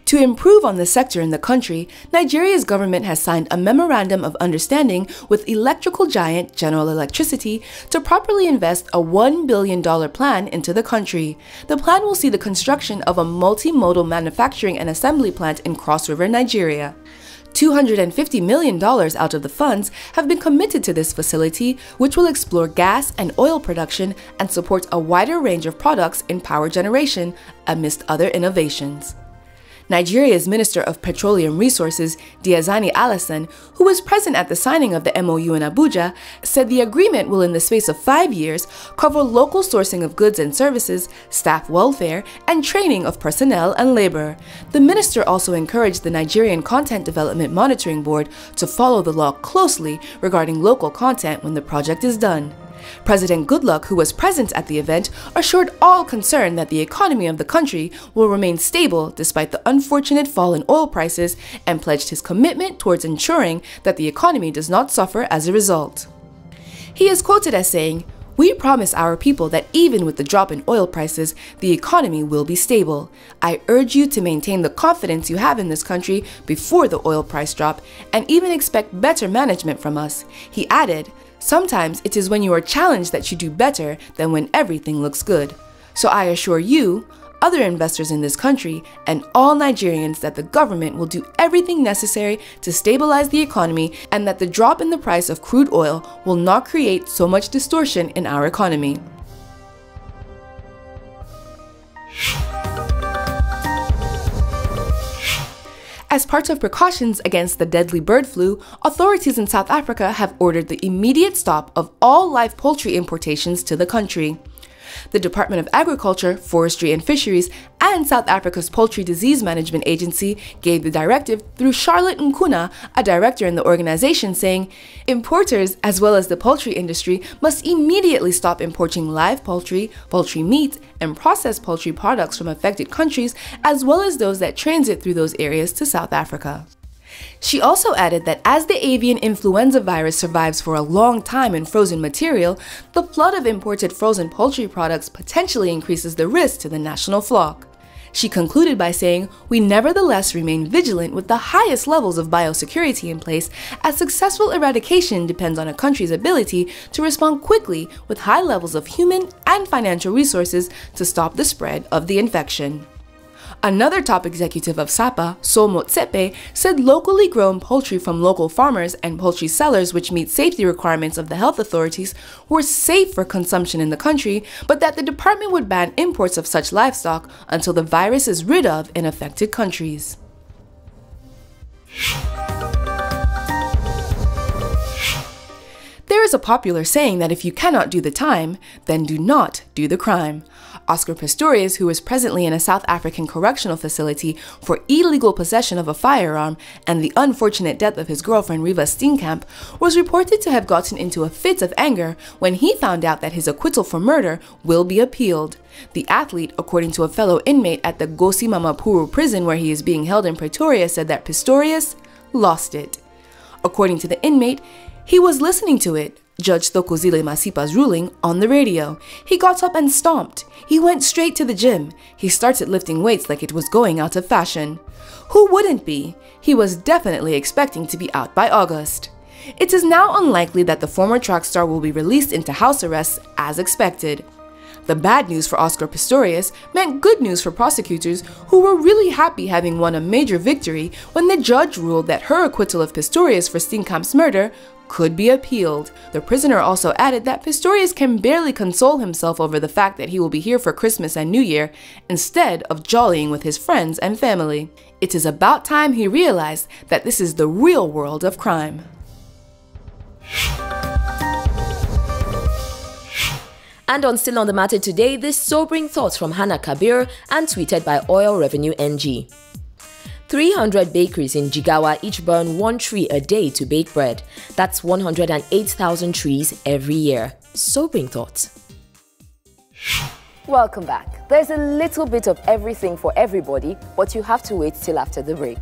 To improve on the sector in the country, Nigeria's government has signed a memorandum of understanding with electrical giant General Electricity to properly invest a $1 billion plan into the country. The plan will see the construction of a multimodal manufacturing and assembly plant in Cross River, Nigeria. $250 million out of the funds have been committed to this facility, which will explore gas and oil production and support a wider range of products in power generation, amidst other innovations. Nigeria's Minister of Petroleum Resources, Diazani Alhassan, who was present at the signing of the MOU in Abuja, said the agreement will in the space of 5 years cover local sourcing of goods and services, staff welfare, and training of personnel and labor. The minister also encouraged the Nigerian Content Development Monitoring Board to follow the law closely regarding local content when the project is done. President Goodluck, who was present at the event, assured all concerned that the economy of the country will remain stable despite the unfortunate fall in oil prices and pledged his commitment towards ensuring that the economy does not suffer as a result. He is quoted as saying, "We promise our people that even with the drop in oil prices, the economy will be stable. I urge you to maintain the confidence you have in this country before the oil price drop and even expect better management from us." He added, "Sometimes it is when you are challenged that you do better than when everything looks good. So I assure you, other investors in this country, and all Nigerians that the government will do everything necessary to stabilize the economy and that the drop in the price of crude oil will not create so much distortion in our economy." As part of precautions against the deadly bird flu, authorities in South Africa have ordered the immediate stop of all live poultry importations to the country. The Department of Agriculture, Forestry and Fisheries, and South Africa's Poultry Disease Management Agency gave the directive through Charlotte Nkuna, a director in the organization, saying, "Importers, as well as the poultry industry, must immediately stop importing live poultry, poultry meat, and processed poultry products from affected countries, as well as those that transit through those areas to South Africa." She also added that as the avian influenza virus survives for a long time in frozen material, the flood of imported frozen poultry products potentially increases the risk to the national flock. She concluded by saying, "We nevertheless remain vigilant with the highest levels of biosecurity in place, as successful eradication depends on a country's ability to respond quickly with high levels of human and financial resources to stop the spread of the infection." Another top executive of SAPA, Sol Motsepe, said locally grown poultry from local farmers and poultry sellers which meet safety requirements of the health authorities were safe for consumption in the country, but that the department would ban imports of such livestock until the virus is rid of in affected countries. There is a popular saying that if you cannot do the time, then do not do the crime. Oscar Pistorius, who is presently in a South African correctional facility for illegal possession of a firearm and the unfortunate death of his girlfriend Riva Steenkamp, was reported to have gotten into a fit of anger when he found out that his acquittal for murder will be appealed. The athlete, according to a fellow inmate at the Gosi Mamapuru prison where he is being held in Pretoria, said that Pistorius lost it. According to the inmate, he was listening to it, Judge Thokozile Masipa's ruling, on the radio. He got up and stomped. He went straight to the gym. He started lifting weights like it was going out of fashion. Who wouldn't be? He was definitely expecting to be out by August. It is now unlikely that the former track star will be released into house arrest as expected. The bad news for Oscar Pistorius meant good news for prosecutors who were really happy having won a major victory when the judge ruled that her acquittal of Pistorius for Steenkamp's murder could be appealed. The prisoner also added that Pistorius can barely console himself over the fact that he will be here for Christmas and New Year instead of jollying with his friends and family. It is about time he realized that this is the real world of crime. And on Still on the Matter today, this sobering thoughts from Hannah Kabir and tweeted by Oil Revenue NG. 300 bakeries in Jigawa each burn 1 tree a day to bake bread. That's 108,000 trees every year. Sobering thoughts. Welcome back. There's a little bit of everything for everybody, but you have to wait till after the break.